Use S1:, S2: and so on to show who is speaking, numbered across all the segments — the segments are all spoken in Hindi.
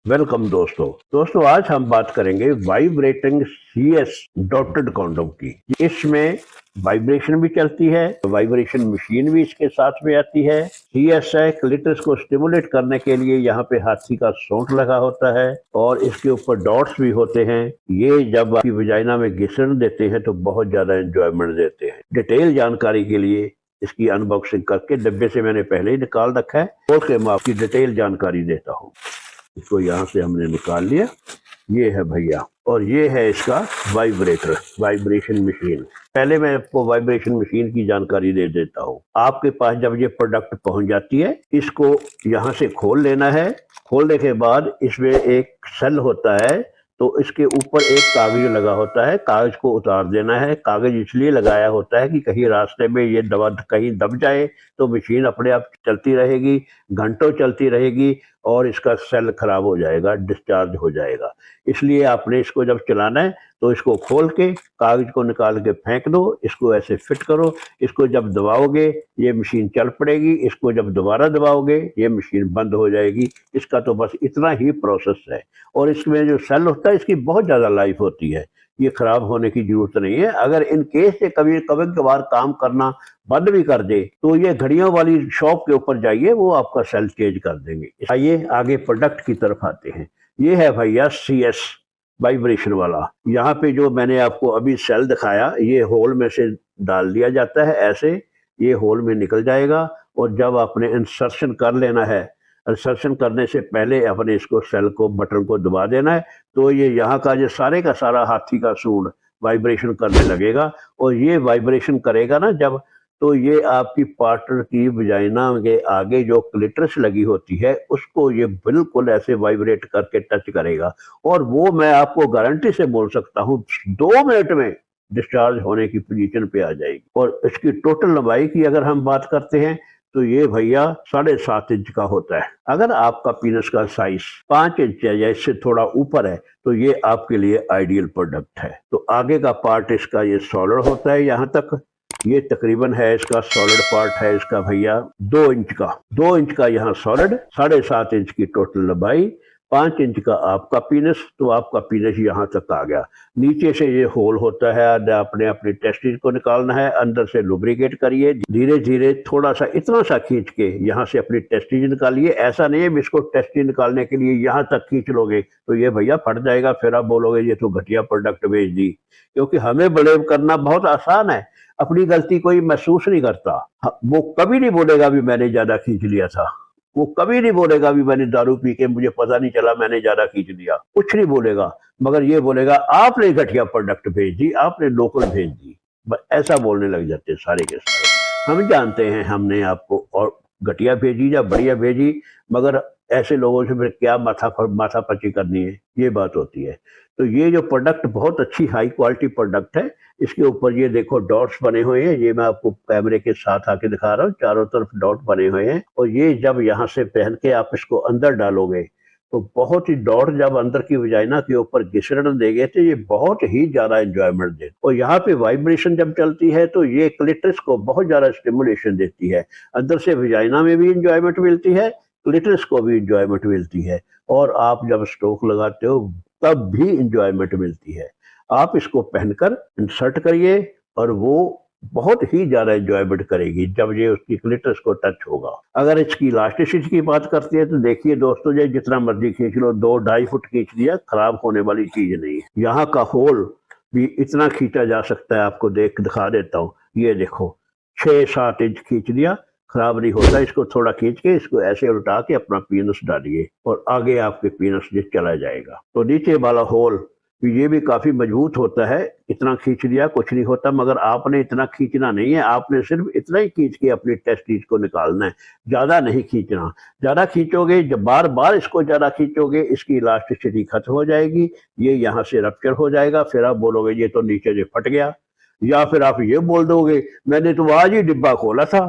S1: वेलकम दोस्तों आज हम बात करेंगे वाइब्रेटिंग सीएस डॉटेड कॉन्डोम की। इसमें वाइब्रेशन भी चलती है, वाइब्रेशन मशीन भी इसके साथ में आती है। सीएस है, क्लिटस को स्टिमुलेट करने के लिए यहाँ पे हाथी का सोंठ लगा होता है और इसके ऊपर डॉट्स भी होते हैं। ये जब आपकी वजाइना में घिसण देते हैं तो बहुत ज्यादा एंजॉयमेंट देते हैं। डिटेल जानकारी के लिए इसकी अनबॉक्सिंग करके डिब्बे से मैंने पहले ही निकाल रखा है, खोल के मैं आपकी डिटेल जानकारी देता हूँ। इसको यहाँ से हमने निकाल लिया। ये है भैया, और ये है इसका वाइब्रेटर, वाइब्रेशन मशीन। पहले मैं आपको वाइब्रेशन मशीन की जानकारी दे देता हूँ। आपके पास जब ये प्रोडक्ट पहुंच जाती है, इसको यहाँ से खोल लेना है। खोलने के बाद इसमें एक सेल होता है, तो इसके ऊपर एक कागज लगा होता है, कागज को उतार देना है। कागज इसलिए लगाया होता है कि कहीं रास्ते में ये दवा कहीं दब जाए तो मशीन अपने आप चलती रहेगी, घंटों चलती रहेगी और इसका सेल खराब हो जाएगा, डिस्चार्ज हो जाएगा। इसलिए आपने इसको जब चलाना है तो इसको खोल के कागज को निकाल के फेंक दो, इसको ऐसे फिट करो। इसको जब दबाओगे ये मशीन चल पड़ेगी, इसको जब दोबारा दबाओगे ये मशीन बंद हो जाएगी। इसका तो बस इतना ही प्रोसेस है। और इसमें जो सेल होता है इसकी बहुत ज़्यादा लाइफ होती है, ये खराब होने की जरूरत नहीं है। अगर इन केस से कभी कभी कभार काम करना बंद भी कर दे तो ये घड़ियों वाली शॉप के ऊपर जाइए, वो आपका सेल चेंज कर देंगे। आइए आगे प्रोडक्ट की तरफ आते हैं। ये है भैया सीएस वाइब्रेशन वाला। यहाँ पे जो मैंने आपको अभी सेल दिखाया, ये होल में से डाल दिया जाता है ऐसे, ये होल में निकल जाएगा। और जब आपने इंसर्शन कर लेना है, इंसर्शन करने से पहले अपने इसको सेल को बटन को दबा देना है, तो ये यहाँ का जो सारे का सारा हाथी का सूंड वाइब्रेशन करने लगेगा। और ये वाइब्रेशन करेगा ना जब, तो ये आपकी पार्टनर की वजाइना के आगे जो क्लिटरस लगी होती है उसको ये बिल्कुल ऐसे वाइब्रेट करके टच करेगा। और वो मैं आपको गारंटी से बोल सकता हूँ 2 मिनट में डिस्चार्ज होने की पोजीशन पे आ जाएगी। और इसकी टोटल लंबाई की अगर हम बात करते हैं तो ये भैया 7.5 इंच का होता है। अगर आपका पीनस का साइज 5 इंच है या इससे थोड़ा ऊपर है तो ये आपके लिए आइडियल प्रोडक्ट है। तो आगे का पार्ट इसका ये सॉलिड होता है, यहाँ तक ये तकरीबन है इसका सॉलिड पार्ट है इसका भैया 2 इंच का। 2 इंच का यहाँ सॉलिड, 7.5 इंच की टोटल लंबाई, 5 इंच का आपका पीनस, तो आपका पीनस यहाँ तक आ गया। नीचे से ये होल होता है, आपने अपनी टेस्टिस को निकालना है, अंदर से लुब्रिकेट करिए, धीरे धीरे थोड़ा सा इतना सा खींच के यहाँ से अपनी टेस्टिस निकालिए। ऐसा नहीं है इसको टेस्टिस निकालने के लिए यहाँ तक खींच लोगे तो ये भैया फट जाएगा, फिर आप बोलोगे ये तो घटिया प्रोडक्ट भेज दी। क्योंकि हमें ब्लेम करना बहुत आसान है, अपनी गलती कोई महसूस नहीं करता। वो कभी नहीं बोलेगा भी मैंने ज्यादा खींच लिया था, वो कभी नहीं बोलेगा भी मैंने दारू पी के मुझे पता नहीं चला मैंने ज्यादा खींच लिया, कुछ नहीं बोलेगा। मगर ये बोलेगा आपने घटिया प्रोडक्ट भेज दी, आपने लोकल भेज दी। ऐसा बोलने लग जाते सारे के सारे। हम जानते हैं हमने आपको और घटिया भेजी या बढ़िया भेजी, मगर ऐसे लोगों से फिर क्या माथा पची करनी है, ये बात होती है। तो ये जो प्रोडक्ट बहुत अच्छी हाई क्वालिटी प्रोडक्ट है। इसके ऊपर ये देखो डॉट्स बने हुए हैं, ये मैं आपको कैमरे के साथ आके दिखा रहा हूँ, चारों तरफ डॉट बने हुए हैं। और ये जब यहाँ से पहन के आप इसको अंदर डालोगे तो बहुत ही डॉट जब अंदर की वजाइना के ऊपर घिसड़न देंगे तो ये बहुत ही ज्यादा एंजॉयमेंट दे। और यहाँ पे वाइब्रेशन जब चलती है तो ये क्लिटरस को बहुत ज्यादा स्टिमुलेशन देती है। अंदर से वजाइना में भी इंजॉयमेंट मिलती है, क्लिटरस को भी इंजॉयमेंट मिलती है। और आप जब स्ट्रोक लगाते हो तब भी इंजॉयमेंट मिलती है। आप इसको पहनकर इंसर्ट करिए और वो बहुत ही ज्यादा एंजॉयमेंट करेगी जब ये उसकी क्लिटरस को टच होगा। अगर इसकी इलास्टिसिटी की बात करते हैं तो देखिए दोस्तों, ये जितना मर्जी खींच लो, 2-2.5 फुट खींच दिया, खराब होने वाली चीज नहीं है। यहाँ का होल भी इतना खींचा जा सकता है, आपको दिखा देता हूँ। ये देखो 6-7 इंच खींच दिया, खराब नहीं होता। इसको थोड़ा खींच के इसको ऐसे उल्टा के अपना पीनस डालिए और आगे आपके पीनस ये चला जाएगा। तो नीचे वाला होल ये भी काफी मजबूत होता है। इतना खींच लिया कुछ नहीं होता, मगर आपने इतना खींचना नहीं है, आपने सिर्फ इतना ही खींच के अपनी टेस्टिस को निकालना है, ज्यादा नहीं खींचना। ज्यादा खींचोगे, जब बार बार इसको ज्यादा खींचोगे इसकी इलास्टिसिटी खत्म हो जाएगी, ये यहाँ से रप्चर हो जाएगा। फिर आप बोलोगे ये तो नीचे से फट गया, या फिर आप ये बोल दोगे मैंने तो आज ही डिब्बा खोला था,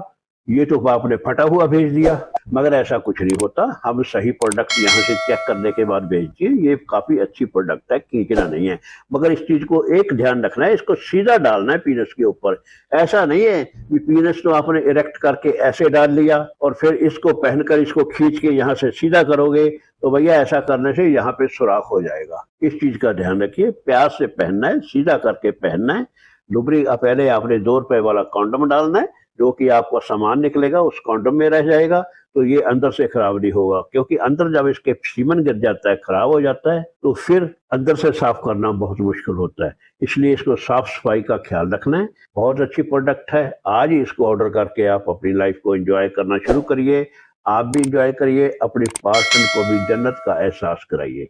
S1: ये तो आपने फटा हुआ भेज दिया। मगर ऐसा कुछ नहीं होता, हम सही प्रोडक्ट यहाँ से चेक करने के बाद भेजती है। ये काफी अच्छी प्रोडक्ट है, खींचना नहीं है। मगर इस चीज को एक ध्यान रखना है, इसको सीधा डालना है पीनस के ऊपर। ऐसा नहीं है कि पीनस तो आपने इरेक्ट करके ऐसे डाल लिया और फिर इसको पहनकर इसको खींच के यहाँ से सीधा करोगे, तो भैया ऐसा करने से यहाँ पे सुराख हो जाएगा। इस चीज का ध्यान रखिए, प्यार से पहनना है, सीधा करके पहनना है। लुब्री पहले आपने 2 रुपए वाला कॉन्डम डालना है, जो कि आपका सामान निकलेगा उस कॉन्डम में रह जाएगा, तो ये अंदर से खराब नहीं होगा। क्योंकि अंदर जब इसके सीमन गिर जाता है, खराब हो जाता है, तो फिर अंदर से साफ करना बहुत मुश्किल होता है। इसलिए इसको साफ सफाई का ख्याल रखना है। बहुत अच्छी प्रोडक्ट है, आज ही इसको ऑर्डर करके आप अपनी लाइफ को एंजॉय करना शुरू करिए। आप भी एंजॉय करिए, अपने पार्टनर को भी जन्नत का एहसास कराइए।